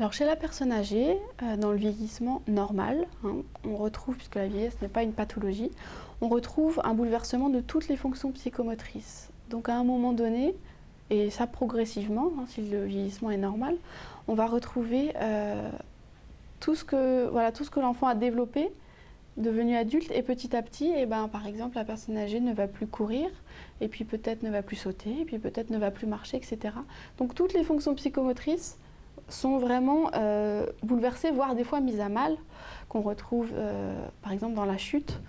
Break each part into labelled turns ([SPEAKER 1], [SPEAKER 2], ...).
[SPEAKER 1] Alors chez la personne âgée, dans le vieillissement normal, on retrouve, puisque la vieillesse n'est pas une pathologie, on retrouve un bouleversement de toutes les fonctions psychomotrices. Donc à un moment donné, et ça progressivement, si le vieillissement est normal, on va retrouver tout ce que l'enfant a développé, devenu adulte, et petit à petit, par exemple, la personne âgée ne va plus courir, et puis peut-être ne va plus sauter, et puis peut-être ne va plus marcher, etc. Donc toutes les fonctions psychomotrices sont vraiment bouleversées, voire des fois mises à mal, qu'on retrouve par exemple dans la chute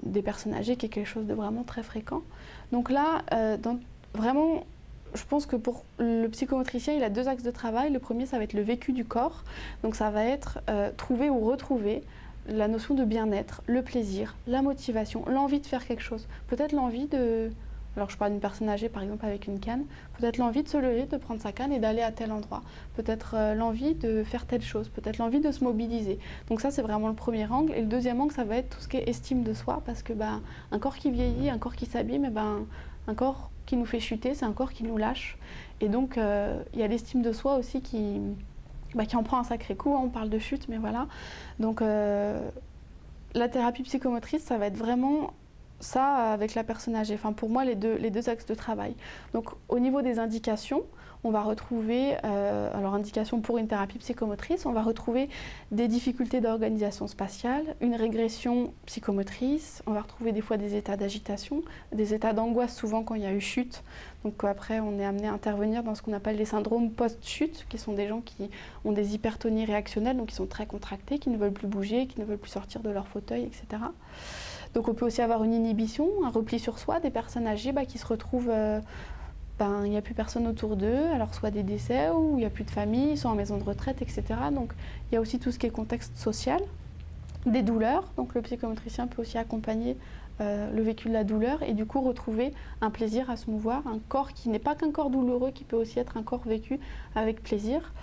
[SPEAKER 1] des personnes âgées, qui est quelque chose de vraiment très fréquent. Donc là, vraiment, je pense que pour le psychomotricien, il a deux axes de travail. Le premier, ça va être le vécu du corps. Donc ça va être trouver ou retrouver la notion de bien-être, le plaisir, la motivation, l'envie de faire quelque chose. Peut-être l'envie de... Alors je parle d'une personne âgée par exemple avec une canne, peut-être l'envie de se lever, de prendre sa canne et d'aller à tel endroit, peut-être l'envie de faire telle chose, peut-être l'envie de se mobiliser. Donc ça c'est vraiment le premier angle. Et le deuxième angle, ça va être tout ce qui est estime de soi, parce que un corps qui vieillit, un corps qui s'abîme, un corps qui nous fait chuter, c'est un corps qui nous lâche. Et donc il y a l'estime de soi aussi qui en prend un sacré coup. On parle de chute, mais voilà. Donc la thérapie psychomotrice, ça va être vraiment ça avec la personne âgée. Enfin, pour moi, les deux axes de travail. Donc, au niveau des indications, on va retrouver, alors indications pour une thérapie psychomotrice, on va retrouver des difficultés d'organisation spatiale, une régression psychomotrice, on va retrouver des fois des états d'agitation, des états d'angoisse souvent quand il y a eu chute. Donc après, on est amené à intervenir dans ce qu'on appelle les syndromes post-chute, qui sont des gens qui ont des hypertonies réactionnelles, donc qui sont très contractés, qui ne veulent plus bouger, qui ne veulent plus sortir de leur fauteuil, etc. Donc on peut aussi avoir une inhibition, un repli sur soi, des personnes âgées qui se retrouvent, il n'y a plus personne autour d'eux, alors soit des décès ou il n'y a plus de famille, ils sont en maison de retraite, etc. Donc il y a aussi tout ce qui est contexte social, des douleurs, donc le psychomotricien peut aussi accompagner le vécu de la douleur et du coup retrouver un plaisir à se mouvoir, un corps qui n'est pas qu'un corps douloureux, qui peut aussi être un corps vécu avec plaisir.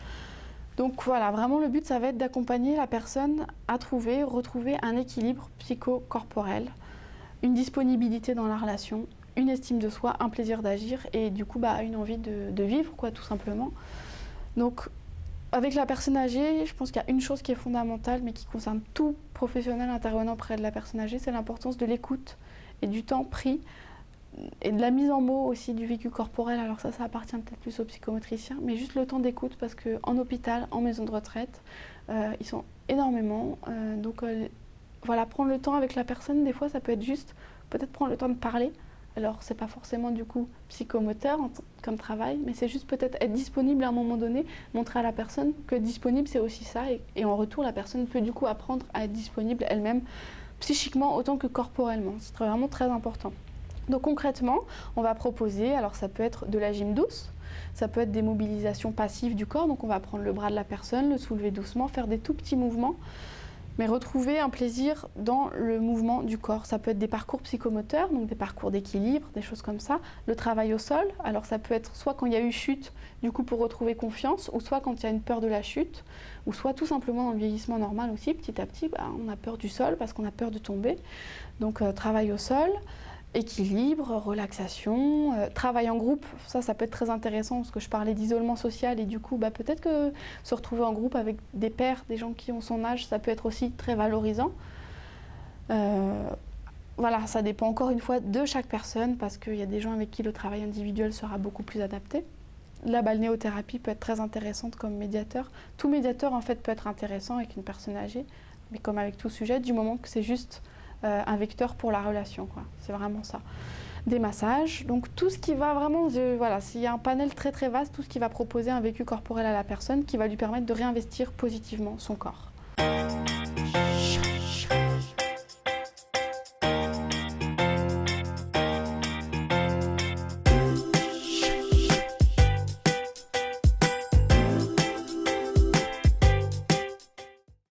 [SPEAKER 1] Donc voilà, vraiment le but, ça va être d'accompagner la personne à retrouver un équilibre psycho-corporel, une disponibilité dans la relation, une estime de soi, un plaisir d'agir et du coup une envie de vivre, tout simplement. Donc avec la personne âgée, je pense qu'il y a une chose qui est fondamentale, mais qui concerne tout professionnel intervenant près de la personne âgée, c'est l'importance de l'écoute et du temps pris, et de la mise en mots aussi du vécu corporel. Alors ça appartient peut-être plus aux psychomotriciens, mais juste le temps d'écoute, parce qu'en hôpital, en maison de retraite, ils sont énormément. Prendre le temps avec la personne, des fois ça peut être juste, peut-être prendre le temps de parler. Alors c'est pas forcément du coup psychomoteur comme travail, mais c'est juste peut-être être disponible à un moment donné, montrer à la personne que disponible c'est aussi ça, et en retour la personne peut du coup apprendre à être disponible elle-même, psychiquement autant que corporellement. C'est vraiment très important. Donc concrètement, on va proposer, alors ça peut être de la gym douce, ça peut être des mobilisations passives du corps, donc on va prendre le bras de la personne, le soulever doucement, faire des tout petits mouvements, mais retrouver un plaisir dans le mouvement du corps. Ça peut être des parcours psychomoteurs, donc des parcours d'équilibre, des choses comme ça. Le travail au sol, alors ça peut être soit quand il y a eu chute, du coup pour retrouver confiance, ou soit quand il y a une peur de la chute, ou soit tout simplement dans le vieillissement normal aussi, petit à petit, on a peur du sol parce qu'on a peur de tomber. Donc travail au sol, équilibre, relaxation, travail en groupe, ça peut être très intéressant parce que je parlais d'isolement social et du coup peut-être que se retrouver en groupe avec des pairs, des gens qui ont son âge, ça peut être aussi très valorisant. Voilà, ça dépend encore une fois de chaque personne parce qu'il y a des gens avec qui le travail individuel sera beaucoup plus adapté. La balnéothérapie peut être très intéressante comme médiateur. Tout médiateur en fait peut être intéressant avec une personne âgée, mais comme avec tout sujet, du moment que c'est juste un vecteur pour la relation, c'est vraiment ça. Des massages, donc tout ce qui va vraiment, s'il y a un panel très très vaste, tout ce qui va proposer un vécu corporel à la personne qui va lui permettre de réinvestir positivement son corps.